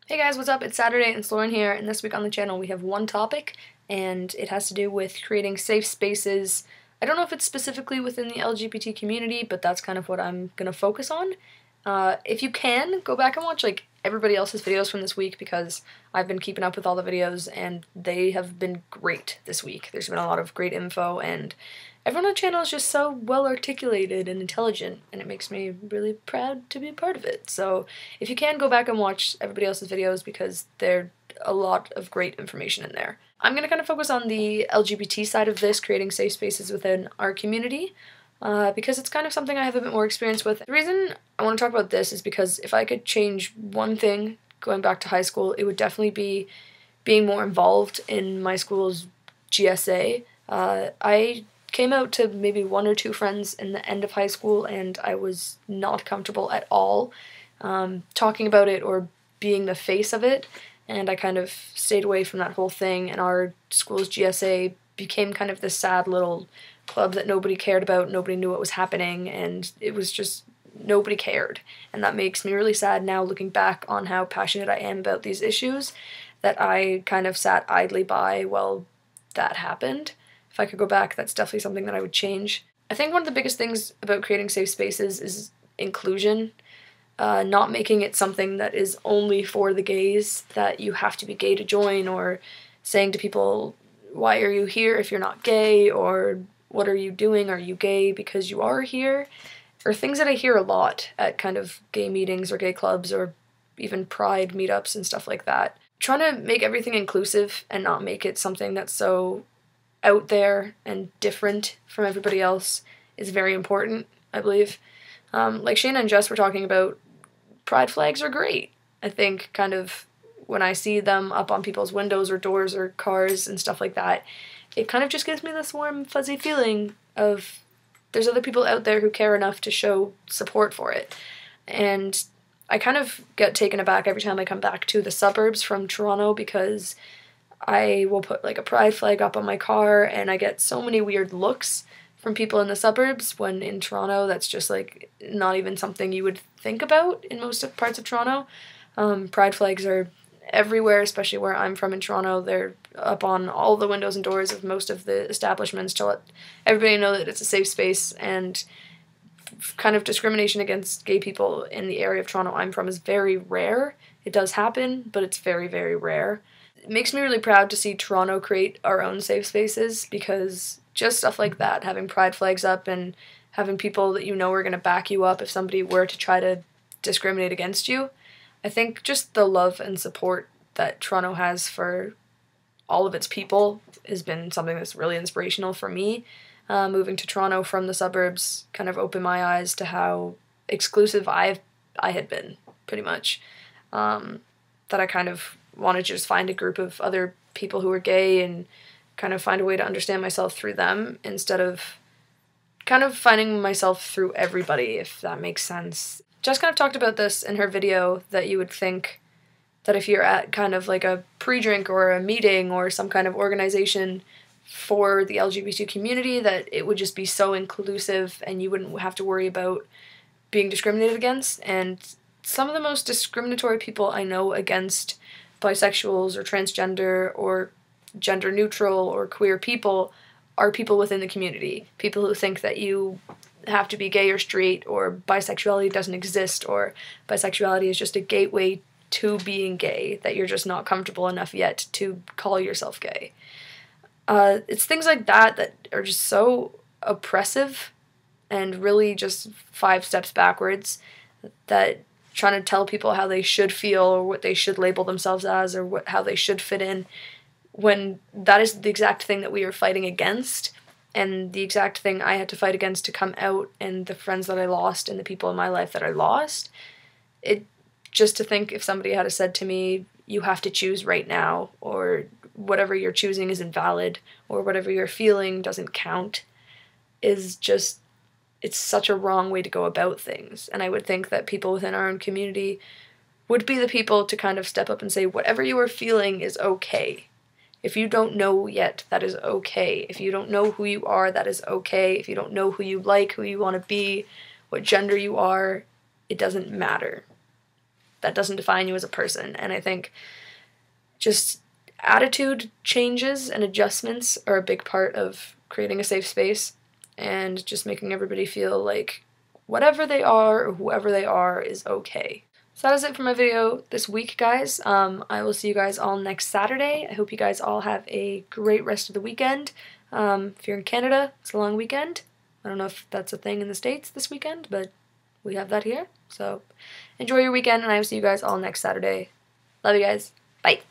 Hey guys, what's up? It's Saturday and it's Lauren here, and this week on the channel we have one topic, and it has to do with creating safe spaces. I don't know if it's specifically within the LGBT community, but that's kind of what I'm going to focus on. If you can, go back and watch everybody else's videos from this week, because I've been keeping up with all the videos and they have been great this week. There's been a lot of great info, and everyone on the channel is just so well articulated and intelligent, and it makes me really proud to be a part of it. So if you can, go back and watch everybody else's videos, because there's a lot of great information in there. I'm going to kind of focus on the LGBT side of this, creating safe spaces within our community, because it's kind of something I have a bit more experience with. The reason I want to talk about this is because if I could change one thing going back to high school, it would definitely be being more involved in my school's GSA. I came out to maybe one or two friends in the end of high school, and I was not comfortable at all talking about it or being the face of it, and I kind of stayed away from that whole thing, and our school's GSA became kind of this sad little club that nobody cared about, nobody knew what was happening, and it was just nobody cared. And that makes me really sad now, looking back on how passionate I am about these issues, that I kind of sat idly by while that happened. If I could go back, that's definitely something that I would change. I think one of the biggest things about creating safe spaces is inclusion. Not making it something that is only for the gays, that you have to be gay to join, or saying to people, why are you here if you're not gay, or what are you doing, are you gay because you are here, or things that I hear a lot at kind of gay meetings or gay clubs or even pride meetups and stuff like that. Trying to make everything inclusive and not make it something that's so out there and different from everybody else is very important, I believe. Like Shayna and Jess were talking about, pride flags are great. I think kind of when I see them up on people's windows or doors or cars and stuff like that, it kind of just gives me this warm, fuzzy feeling of there's other people out there who care enough to show support for it. And I kind of get taken aback every time I come back to the suburbs from Toronto, because I will put a pride flag up on my car, and I get so many weird looks from people in the suburbs, when in Toronto that's just not even something you would think about in most of parts of Toronto. Pride flags are everywhere, especially where I'm from in Toronto. They're up on all the windows and doors of most of the establishments to let everybody know that it's a safe space, and kind of discrimination against gay people in the area of Toronto I'm from is very rare. It does happen, but it's very, very rare. It makes me really proud to see Toronto create our own safe spaces, because just stuff like that, having pride flags up and having people that you know are going to back you up if somebody were to try to discriminate against you, I think just the love and support that Toronto has for all of its people has been something that's really inspirational for me. Moving to Toronto from the suburbs kind of opened my eyes to how exclusive I had been, pretty much. That I kind of wanted to just find a group of other people who were gay and kind of find a way to understand myself through them, instead of kind of finding myself through everybody, if that makes sense. Jess kind of talked about this in her video, that you would think that if you're at kind of a pre-drink or a meeting or some kind of organization for the LGBT community, that it would just be so inclusive and you wouldn't have to worry about being discriminated against. And some of the most discriminatory people I know against bisexuals or transgender or gender neutral or queer people are people within the community. People who think that you have to be gay or straight, or bisexuality doesn't exist, or bisexuality is just a gateway to being gay, that you're just not comfortable enough yet to call yourself gay. It's things like that that are just so oppressive and really just 5 steps backwards, that trying to tell people how they should feel or what they should label themselves as, or how they should fit in, when that is the exact thing that we are fighting against, and the exact thing I had to fight against to come out, and the friends that I lost and the people in my life that I lost. Just to think, if somebody had said to me, you have to choose right now, or whatever you're choosing isn't valid, or whatever you're feeling doesn't count, is just, it's such a wrong way to go about things. And I would think that people within our own community would be the people to kind of step up and say, whatever you are feeling is okay. If you don't know yet, that is okay. If you don't know who you are, that is okay. If you don't know who you like, who you want to be, what gender you are, it doesn't matter. that doesn't define you as a person. And I think just attitude changes and adjustments are a big part of creating a safe space and just making everybody feel like whatever they are or whoever they are is okay. So that is it for my video this week, guys. I will see you guys all next Saturday. I hope you guys all have a great rest of the weekend. If you're in Canada, it's a long weekend. I don't know if that's a thing in the States this weekend, but we have that here. So enjoy your weekend, and I will see you guys all next Saturday. Love you guys. Bye.